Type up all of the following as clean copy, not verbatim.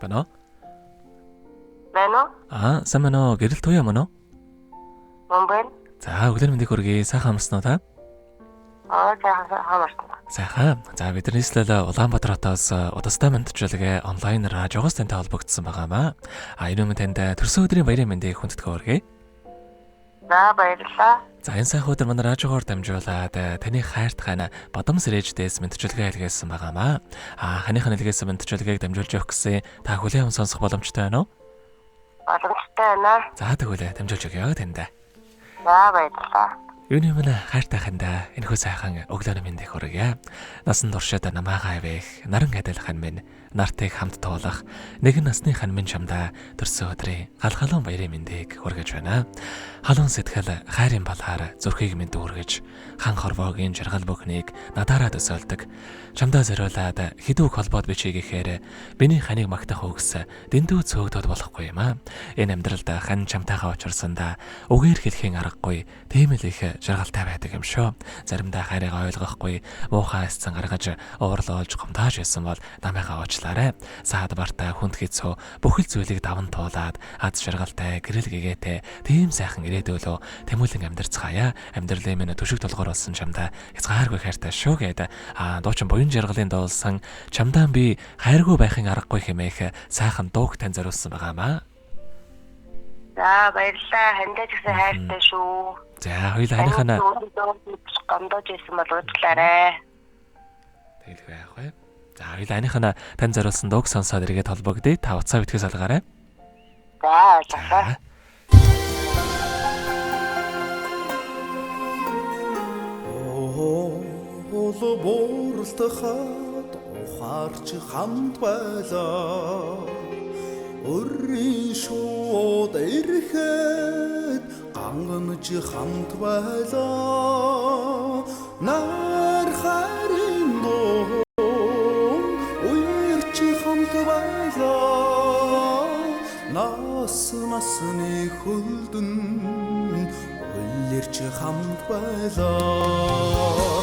Байна уу? Байна уу? Сайн байна уу? Гэрэл туяа мөн үү? Байна. За, өглөө мэндийг хүргэе. Сайхан амсна уу та? Сайхан хамаарсан. Сайхан. За, бид нар нийслэл Улаанбаатар хотоос удастай мэдчилгээ онлайнаар хажуугаас тантай холбогдсон байгаамаа. Энэ өмнө танд төрсөн өдрийн баярын мэндийг хүндэтгэж хүргэе. За, баярлалаа. За, энэ сайхан өдөр манай радиогоор дамжуулаад таны хайртайна Бадам Сэрээждээс мэдчилгээ илгээсэн байгаамаа. Ханыхаа илгээсэн мэдчилгээг дамжуулж явах гэсэн та хүлээн сонсох боломжтой байна уу? Боломжтой байна. За, тэгвэл дамжуулж өгье танд. За, баярлалаа. Юуны өмнө хайртайхандаа энэхүү сайхан өглөөний мэндийг хүргье. Насан туршид намаагаа авих, наран адилхан минь, нартыг хамт туулах, нэгэн насныхан минь чамдаа төрсөн өдрийн галгалуун баярын мэндийг хүргэж байна. Халуун сэтгэл хайрын балаар зүрхийг минь дүүргэж, хан хорвоогийн жаргал бүхнийг надаараа төсөөлдөг. Чамдаа зориулаад хідүүг холбоод бичиг ихээр биний ханыг магтах үгс дэндүү цөөгдөд болохгүй юм аа. Энэ амьдралд хан чамтайгаа учирсандаа үгээр хэлхийн аргагүй, тийм л их жаргалтай байдаг юм шүү. Заримдаа хайрыг ойлгохгүй, муухай эсцэн гаргаж уурлуулж гомдоож исэн бол намайгаа уучлаарай. Саад бартай хүнд хэцүү бүхэл зүйлийг даван туулаад аз жаргалтай гэрэл гэгээтэй тийм сайхан ирээдүйлөө тэмүүлэн амьдарцгаая. Амьдралын минь төшиг толгоор болсон чамдаа хязгааргүй хайртай шүү гэдэг дуучин буян жаргалын доолсон чамдаа би хайргүй байхын аргагүй хэмээх сайхан дууг тань зориулсан байгаамаа. За, баярлалаа. Хандаж гэсэн хайртай шүү. За, хоёулаа ханыхаа гомдож исэн бол уучлаарай. Тэгэл байх бай. За, хоёулаа ханыхаа тань зориулсан дууг сонсоод эргээд холбогдъё. Та уцаа битгээс алгаарай. За, баярлалаа. Борлтоход ухаарч хамт байлаа. Өрийн шууд ирэхэд ганганж хамт байлаа. Нар харин доо уярч хамт байлаа. Насны хөлдөн уярч хамт байлаа.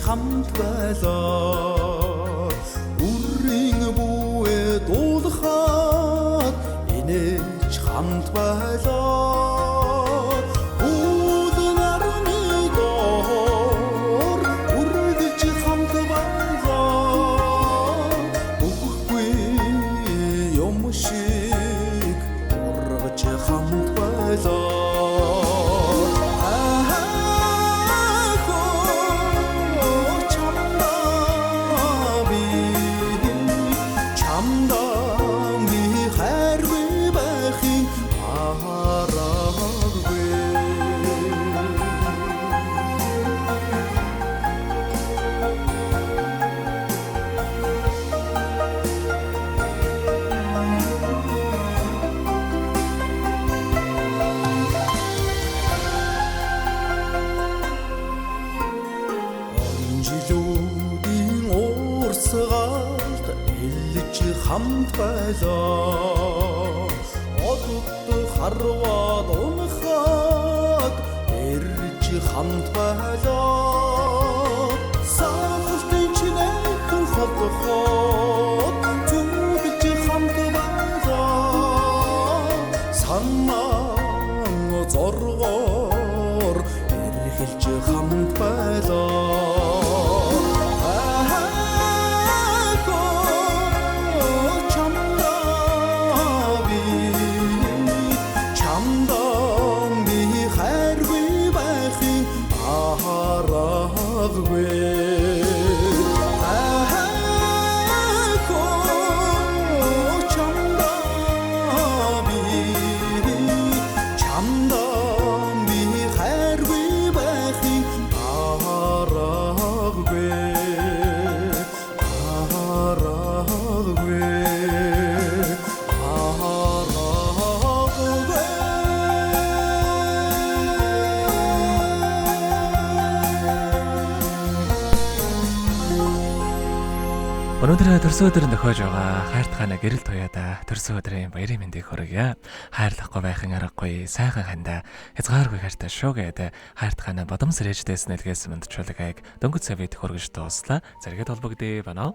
Хамт байлаа. Үрийн бүвэ дуулахад инээж хамт байлаа. Үл нарны доор үргэлж хамт байлаа. Үгүй юм шиг ургаж хамт байлаа. Хамт байлаа. Одод харваад унахад эрж хамт байлаа. Сахалтын чинэхэн холдоход зүгэлж хамт байлаа. Санаан зоргоор эргэлж хамт байлаа. Өнөөдөр төрсөн өдөр нөхөж байгаа хайртахана гэрэл туяада төрсөн өдрийн баярын мэндийг хүргье. Хайрлахгүй байхын аргагүй сайхан хандаа хязгааргүй хайртай шүү гэдэг хайртахана бодом сэрээждээс нэлгээс мэндчүүлгийг дөнгөж савид хүргэж дууслаа. Зэрэгэд холбогдъё байна уу?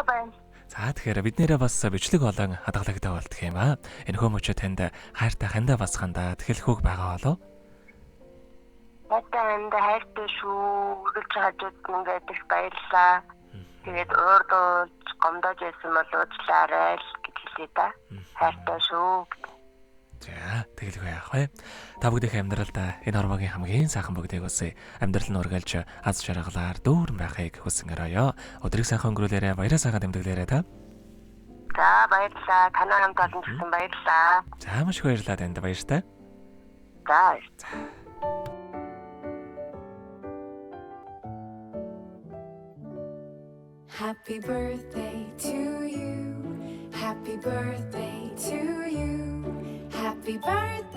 байна. За тэгэхээр бид нэрээ бас бичлэг болон хадгалагтай болдох юм аа. Энэхүү мөчөө танд хайртай хандаа бас хандаа тэлхүүг байгаа болов? Хатанда хайртай шүү. Үргэлж хажууд ингээд их баярлаа. Тэгээд уурдуулж гомдож байсан бол уучлаарай л гэж хэлээ да. Хайртай шүү. За тэгэлгүй яах вэ? Та бүдийнхээ амьдралдаа энэ орвогийн хамгийн сайхан бүгдийг үсэ амьдрал нь үргэлж аз жаргалаар дүүрэн байхыг хүсэн өрөөё. Өдрийг сайхан өнгөрүүлээрэ, баяраа сайхан тэмдэглээрэ та. За баярлаа. Танаа хамт олон гэсэн баярлаа. За маш их баярлалаа танд баяртай. За. Happy birthday to you. Happy birthday to you. Happy birthday.